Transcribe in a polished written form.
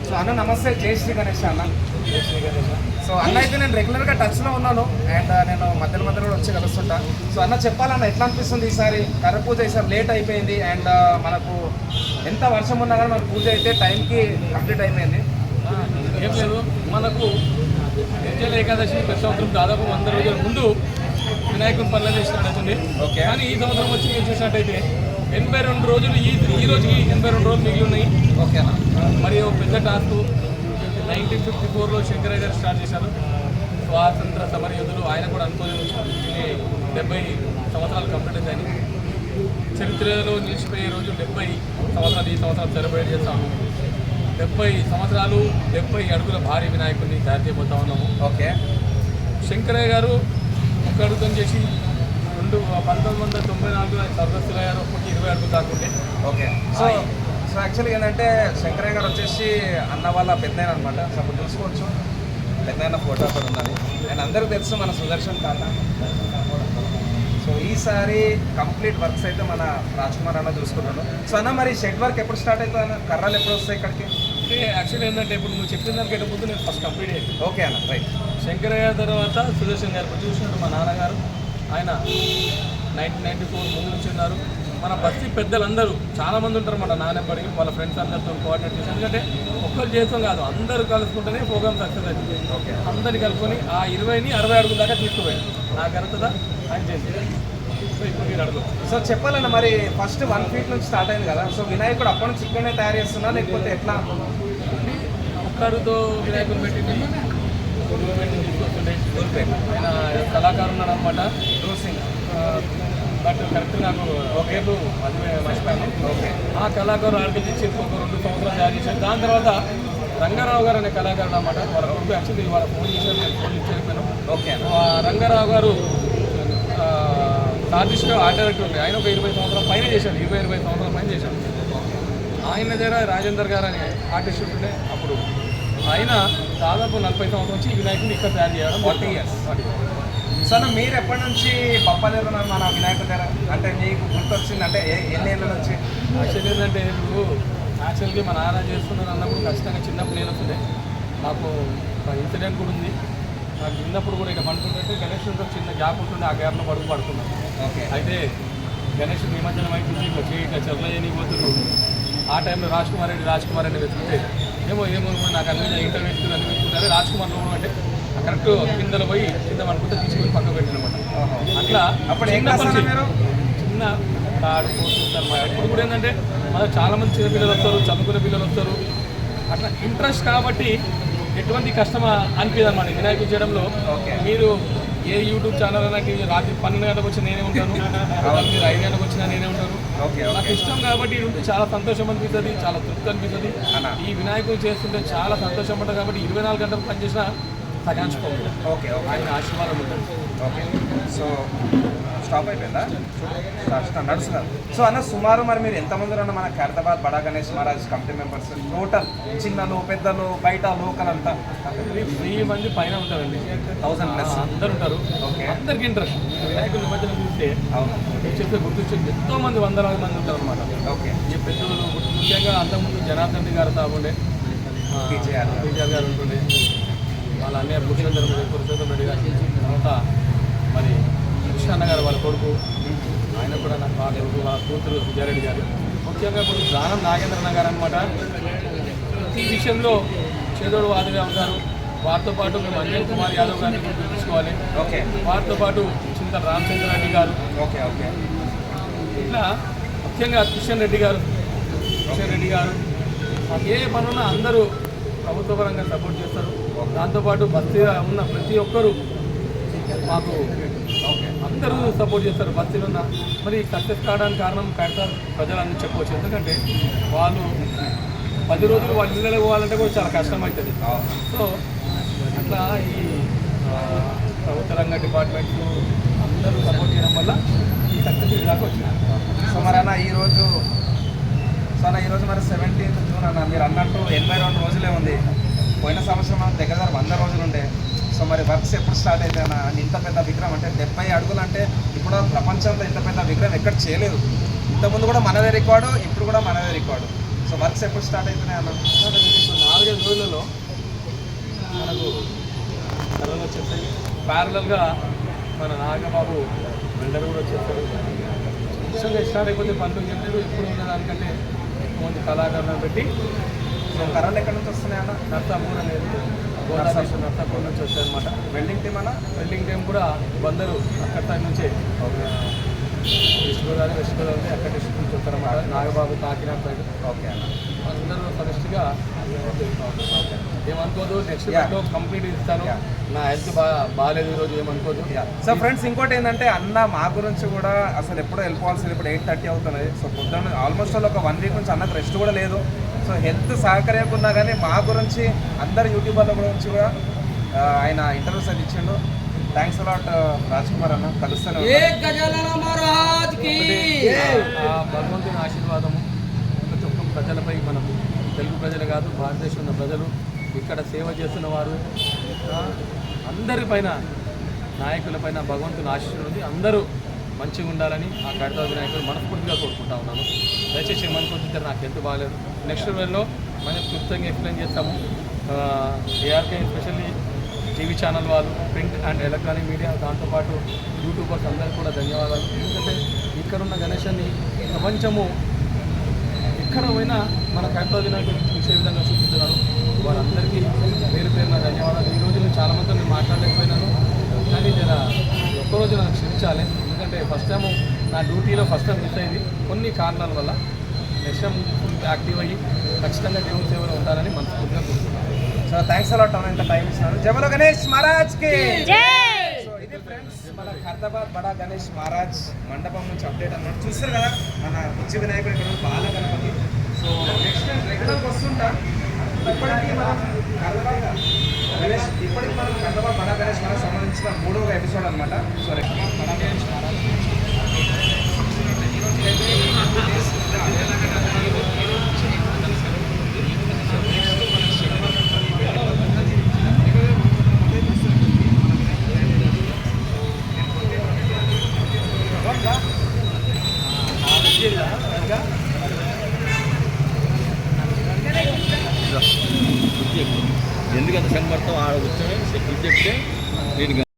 So అన్న నమస్తే, జై శ్రీ గణేష్ అన్న. జై శ్రీ గణేష్. సో అన్న అయితే నేను రెగ్యులర్గా టచ్లో ఉన్నాను అండ్ నేను మధ్యలో కూడా వచ్చి కలుస్తుంటా. సో అన్న చెప్పాలన్న ఎట్లా అనిపిస్తుంది ఈసారి కర్ర పూజ ఈసారి లేట్ అయిపోయింది అండ్ మనకు ఎంత వర్షం ఉన్నా కానీ మన పూజ అయితే టైంకి కంప్లీట్ అయిపోయింది. ఏం లేదు, మనకు నిర్జల ఏకాదశి ప్రతి సంవత్సరం దాదాపు 100 రోజుల ముందు వినాయకుని పనులు చేసినట్టుంది. ఓకే, కానీ ఈ సంవత్సరం వచ్చి మీరు చూసినట్టయితే 82 రోజులు ఈ రోజుకి 82 రోజులు మిగిలి ఉన్నాయి. ఓకే అన్న. మరియు పెద్ద టాస్క్ 1954లో శంకరయ్య గారు స్టార్ట్ చేశారు. స్వాతంత్ర సమరయోధులు, ఆయన కూడా అనుకోలేదు 70 సంవత్సరాలు కంప్లీట్ అయిందని. చరిత్రలో నిలిచిపోయే రోజు 70 సంవత్సరాలు ఈ సంవత్సరం సెలబ్రేట్ చేస్తాము. 70 సంవత్సరాలు 70 అడుగుల భారీ వినాయకుడిని తయారు చేయబోతా ఉన్నాము. ఓకే, శంకరయ్య గారు ఒక అడుగుతో చేసి 1994 సర్వస్సులు అయ్యారు. ఒక్కటి 20 అడుగులు కాకుంటే. ఓకే. సో యాక్చువల్గా ఏంటంటే శంకరయ్య గారు వచ్చేసి అన్న వాళ్ళ పెద్దయిన అనమాట. సో అప్పుడు చూసుకోవచ్చు పెద్దయిన ఫోటో అక్కడ ఉన్నది అండ్ అందరికీ తెలుసు మన సుదర్శన్ కాక. సో ఈసారి కంప్లీట్ వర్క్స్ అయితే మన రాజ్ కుమార్ అన్న చూసుకుంటాడు. సో అన్న మరి షెడ్ వర్క్ ఎప్పుడు స్టార్ట్ అవుతుంది అన్న? కర్రలు ఎప్పుడు వస్తాయి ఇక్కడికి? అంటే యాక్చువల్లీ ఏంటంటే ఇప్పుడు నువ్వు చెప్పిన దానికంటే ముందు నేను ఫస్ట్ కంప్లీట్ అయ్యింది. ఓకే అన్న, రైట్. శంకరయ్య తర్వాత సుదర్శన్ గారు ఇప్పుడు చూసినట్టు మా నాన్నగారు, ఆయన 1994 ముందు నుంచి ఉన్నారు. మన బస్తీ పెద్దలందరూ చాలామంది ఉంటారు మన నాన్నపడి వాళ్ళ ఫ్రెండ్స్ అందరితో కోఆర్డినేట్ చేసి, ఎందుకంటే ఒక్కరు చేస్తాం కాదు, అందరూ కలుసుకుంటేనే ప్రోగ్రామ్ సక్సెస్ అవుతుంది. ఓకే, అందరినీ కలుపుకొని ఆ 20ని 60 అడుగుల దాకా తీసుకుపోయాడు. నా ఘనత ఆయన చేసి. సో ఇప్పుడు మీరు అడుగు. సో చెప్పాలన్న మరి ఫస్ట్ 1 feet నుంచి స్టార్ట్ అయింది కదా. సో వినాయకుడు అప్పటి నుంచి ఇక్కడనే తయారు చేస్తున్నా లేకపోతే ఎట్లా? ఒక్క అడుగుతో వినాయకుడు పెట్టింది తీసుకొస్తుండే. ఆయన కళాకారు ఉన్నాడు అనమాట, సింగ్. బట్ కరెక్ట్ నాకు పేర్లు అది మర్చిపోయాను. ఓకే, ఆ కళాకారు ఆర్టిస్ట్ ఇచ్చి ఒక 2 సంవత్సరాలు తయారు చేశారు. దాని తర్వాత రంగారావు గారు అనే కళాకారుడు అనమాట. వాళ్ళ కొడుకు యాక్చువల్లీ వాళ్ళ ఫోన్ చేశారు, నేను ఫోన్ ఇచ్చేసాను. ఓకే. రంగారావు గారు ఆర్టిస్ట్గా ఆర్ట్ డైరెక్టర్ ఉండే. ఆయన ఒక 20 సంవత్సరాల పైన చేశాడు, 20 సంవత్సరాల పైన చేశాడు. ఆయన దగ్గర రాజేందర్ గారు అనే ఆర్టిస్ట్ ఉంటుండే. అప్పుడు ఆయన దాదాపు 40 సంవత్సరం నుంచి ఈ వినాయకుడిని ఇక్కడ తయారు చేయడం 40 years. సో అన్న మీరు ఎప్పటి నుంచి పప్పలేరు మన వినాయకుడి దగ్గర అంటే మీకు గుర్తొచ్చింది అంటే ఎన్ని ఏళ్ళ నుంచి? యాక్చువల్లీ ఏంటంటే ఇప్పుడు యాక్చువల్గా మా నాన్న చేస్తున్నారు అన్నప్పుడు ఖచ్చితంగా చిన్నప్పుడు నేను వస్తుండే. నాకు ఒక ఇన్సిడెంట్ కూడా ఉంది. నాకు చిన్నప్పుడు కూడా ఇక పడుతుంటే గణేషుడితో చిన్న గ్యాప్ ఉంటుండే, ఆ గ్యాప్లో పడుకున్నాను. ఓకే, అయితే గణేషుడు నిమజ్జనం అయిపోయింది, ఇట్లా చేయక చెర్లయ్యని పోతున్నాడు. ఆ టైంలో రాజ్ కుమార్ రెడ్డి వెతుకుంటే ఏమో నాకు అన్ని ఇంటర్వ్యూ అన్ని వెతుకుంటారు. రాజ్ కుమార్ లోపల అంటే కరెక్ట్ కిందలో పోయి కింద అనుకుంటే తీసుకొని పక్క పెట్టినమాట. అట్లా అప్పుడు ఏం చేస్తారు మీరు? చిన్న తాడు పోతుంది అనమాట. ఇప్పుడు కూడా ఏంటంటే మనకు చాలామంది చిన్న పిల్లలు వస్తారు, చదువుకునే పిల్లలు వస్తారు. అట్లా ఇంట్రెస్ట్ కాబట్టి ఎటువంటి కష్టం అనిపించదు అనమాట వినాయకుడు చేయడంలో. మీరు ఏ యూట్యూబ్ ఛానల్ అయినా రాత్రి 12 గంటలకు వచ్చి నేనే ఉంటాను, మీరు 5 గంటలకు వచ్చినా నేనే ఉంటాను. నాకు ఇష్టం కాబట్టి ఇది ఉంటే చాలా సంతోషం అనిపిస్తుంది, చాలా తృప్తి అనిపిస్తుంది. ఈ వినాయకుడు చేస్తుంటే చాలా సంతోషం ఉంటుంది కాబట్టి 24 గంటలు పనిచేసినా తగ్గించుకోవాలి. ఓకే, ఆయన ఆశీర్వాదం ఉంటుంది. ఓకే. సో స్టాప్ అయిపోయిందా? నడుస్తున్నారు. సో అన్న సుమారు మరి మీరు ఎంతమంది ఉన్నా మన Khairatabad Bada Ganesh Maharaj committee members total చిన్నలు పెద్దలు బయట లోకల్ అంతా 1000 మంది పైన ఉంటారండి, 1000+ అందరు ఉంటారు. ఓకే, అందరికి ఇంట్రెస్ట్ వినాయకుడి నిమజ్జనం చూస్తే చెప్తే గుర్తొచ్చింది ఎంతో మంది 100 మంది ఉంటారు అనమాట. ఓకే, ఈ పెద్దలు ముఖ్యంగా అంతకుముందు జనార్దన్ రెడ్డి గారు తాగుండే, కేజీఆర్ గారు ఉంటుండే, వాళ్ళ అన్నయ్య పురుషోత్తమ్ రెడ్డి గారు, తర్వాత మరి కృష్ణ గారు వాళ్ళ కొడుకు, ఆయన కూడా నాకు వాళ్ళ కొడుకు, వాళ్ళ కూతురు విజయారెడ్డి గారు. ముఖ్యంగా ఇప్పుడు దానం నాగేంద్రన్న గారు అనమాట. ప్రతి విషయంలో చేదోడు వాదుగా ఉంటారు. వారితో పాటు మేము అంజన్ కుమార్ యాదవ్ గారిని గుర్తుంచుకోవాలి. ఓకే, వారితో పాటు చింతల రామచంద్ర రెడ్డి గారు. ఓకే, ఓకే, ఇట్లా ముఖ్యంగా కిషన్ రెడ్డి గారు ఏ పనున్నా అందరూ ప్రభుత్వ పరంగా సపోర్ట్ చేస్తారు. దాంతోపాటు బస్తీగా ఉన్న ప్రతి ఒక్కరూ మాకు అందరూ సపోర్ట్ చేస్తారు. బస్తీలో ఉన్న మరి సక్సెస్ కావడానికి కారణం ఖైరతాబాద్ ప్రజలని చెప్పవచ్చు. ఎందుకంటే వాళ్ళు 10 రోజులు వాళ్ళ ఇళ్ళకి పోవాలంటే కూడా చాలా కష్టం అవుతుంది. సో అట్లా ఈ ప్రభుత్వ రంగ డిపార్ట్మెంట్లు అందరూ సపోర్ట్ చేయడం వల్ల ఈ సక్సెస్ ఇలాగ వచ్చింది. సో మరి అన్న ఈరోజు మరి 17th జూన్ అన్న మీరు అన్నట్టు 82 రోజులే ఉంది. పోయిన సంవత్సరం దగ్గర 100 రోజులు ఉండే. సో మరి వర్క్స్ ఎప్పుడు స్టార్ట్ అయితే అన్న? ఇంత పెద్ద విగ్రహం అంటే 70 అడుగులు అంటే ఇప్పుడు ప్రపంచంలో ఇంత పెద్ద విగ్రహం ఎక్కడ చేయలేదు. ఇంతకుముందు కూడా మనదే రికార్డు, ఇప్పుడు కూడా మనదే రికార్డు. సో వర్క్స్ ఎప్పుడు స్టార్ట్ అవుతున్నాయి అన్న? 4-5 రోజులలో మనకు కర్రలు వచ్చేస్తాయి. ప్యారలల్గా మన నాగబాబు బిల్డర్ కూడా వచ్చేస్తాడు. ఇష్టంగా స్టార్ట్ అయిపోతే పనులు చెప్పారు. ఎప్పుడు ఉన్న దానికంటే ఎక్కువ మంది కళాకారులను పెట్టి సో కరెంట్ ఎక్కడి నుంచి వస్తున్నాయి అన్న? నర్సాపూర్ అనేది గోదావరి నర్సాపూర్ నుంచి వచ్చాయన్నమాట. వెల్డింగ్ టీమ్ అన్న? వెల్డింగ్ టైం కూడా బందరు అక్కడ సైడ్ నుంచే ఈస్ట్ గోదావరి వెస్ట్ గోదావరి అక్కడ డిస్ట్రిక్ట్ నుంచి వస్తారన్నమాట. నాగబాబు కాకినాడ సైడ్. ఓకే అన్న. అందరూ సమిష్టిగా ఏమనుకోదు. నెక్స్ట్ వీక్లో కంప్లీట్ ఇస్తాను. నా హెల్త్ బాగాలేదు ఈరోజు, ఏమనుకోదు. సో ఫ్రెండ్స్, ఇంకోటి ఏంటంటే అన్న మా గురించి కూడా అసలు ఎప్పుడో వెళ్ళిపోవాల్సింది, ఇప్పుడు 8:30 అవుతున్నది. సో పొద్దున్న ఆల్మోస్ట్ ఒక 1 వీక్ నుంచి అన్నకు రెస్ట్ కూడా లేదు. సో హెల్త్ సహకరియకున్నా కానీ మా గురించి అందరు యూట్యూబర్ల గురించి కూడా ఆయన ఇంటర్వ్యూస్ అది ఇచ్చిండు. థ్యాంక్స్ అలాట్ రాజ్ కుమార్ అన్న. కలుస్తాను. భగవంతుని ఆశీర్వాదము ప్రతి ఒక్క ప్రజలపై, మనం తెలుగు ప్రజలు కాదు, భారతదేశంలో ఉన్న ప్రజలు, ఇక్కడ సేవ చేస్తున్న వారు అందరిపైన, నాయకులపైన భగవంతుని ఆశీస్సులు ఉంది. అందరూ మంచిగా ఉండాలని ఆ కడతా వినాయకుడు మనస్ఫూర్తిగా కోరుకుంటా ఉన్నాను. దయచేసి ఏమనుకుంటుంటారు, నాకు ఎంత బాగాలేదు. నెక్స్ట్ వేలో మనం క్లుప్తంగా ఎక్స్ప్లెయిన్ చేస్తాము. ఏఆర్కే ఎస్పెషల్లీ టీవీ ఛానల్ వాళ్ళు, ప్రింట్ అండ్ ఎలక్ట్రానిక్ మీడియా, దాంతోపాటు యూట్యూబర్స్ అందరికీ కూడా ధన్యవాదాలు. ఎందుకంటే ఇక్కడున్న గణేశాన్ని ప్రపంచము ఎక్కడ పోయినా మన కడతా వినాయకుడు చూసే విధంగా చూపిస్తున్నారు. వాళ్ళందరికీ పేరు పేరున ధన్యవాదాలు. ఈరోజు నేను చాలామందితో నేను మాట్లాడలేకపోయినాను, కానీ జర ఒక్కరోజు నాకు క్షమించాలి. ఎందుకంటే ఫస్ట్ టైం నా డ్యూటీలో ఫస్ట్ టైం మిస్ అయింది కొన్ని కారణాల వల్ల. నెక్స్ట్ టైం యాక్టివ్ అయ్యి ఖచ్చితంగా దేవుని సేవలో ఉంటారని మనస్ఫూర్తిగా కోరుకుంటున్నాను. సో థ్యాంక్స్ అలాట్ అన్న, ఇంత టైం ఇచ్చినారు. జై బోలో గణేష్ మహారాజ్కి. సో ఇది ఫ్రెండ్స్, మన ఖైరతాబాద్ బడా గణేష్ మహారాజ్ మండపం నుంచి అప్డేట్ అన్నమాట. చూస్తారు కదా మన బుజ్జి వినాయకుడు ఇక్కడ బాల గణపతి. సో నెక్స్ట్ టైం రెగ్యులర్గా వస్తుంటా. ఇప్పటికీ మనం ఖైరతాబాద్ గణేష్, ఇప్పటికి మనం ఖైరతాబాద్ బడా గణేష్ మహారాజ్ సంబంధించిన 3వ ఎపిసోడ్ అనమాట. సో బడా గణేష్ మహారాజ్ ఎందుకంటే సంగమర్తం ఆడ కూర్చొని చెప్తే నేను